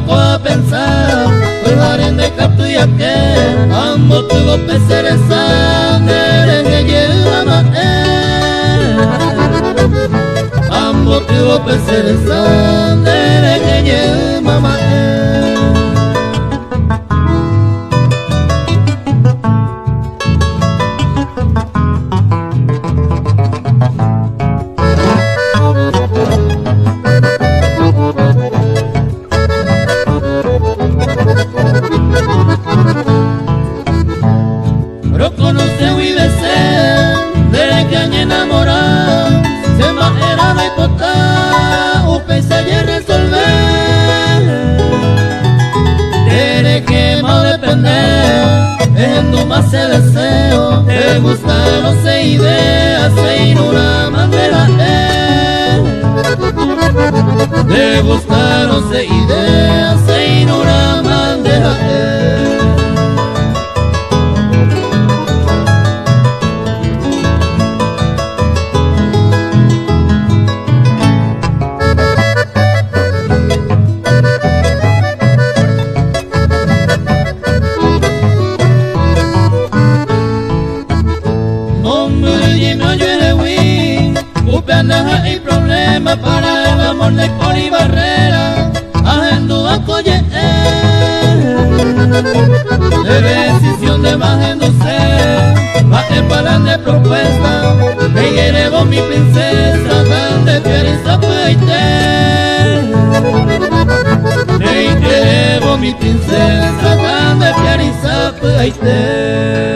ko a pensar Kulharin de kaptu yakke Ambo tugo peseresa Nerenge yelama Ambo tugo peseresa Nerenge yelama Más el deseo, te gusta, no sé, ideas, se una manera, te gusta, no sé, ideas, se una manera, no hay problema para el amor de Cori Barrera, Ajendu Akoye, de decisión de Majenduce, baje para de propuesta, me llevo mi princesa, tan de Pierisa Paite, me llevo mi princesa, tan de Pierisa Paite.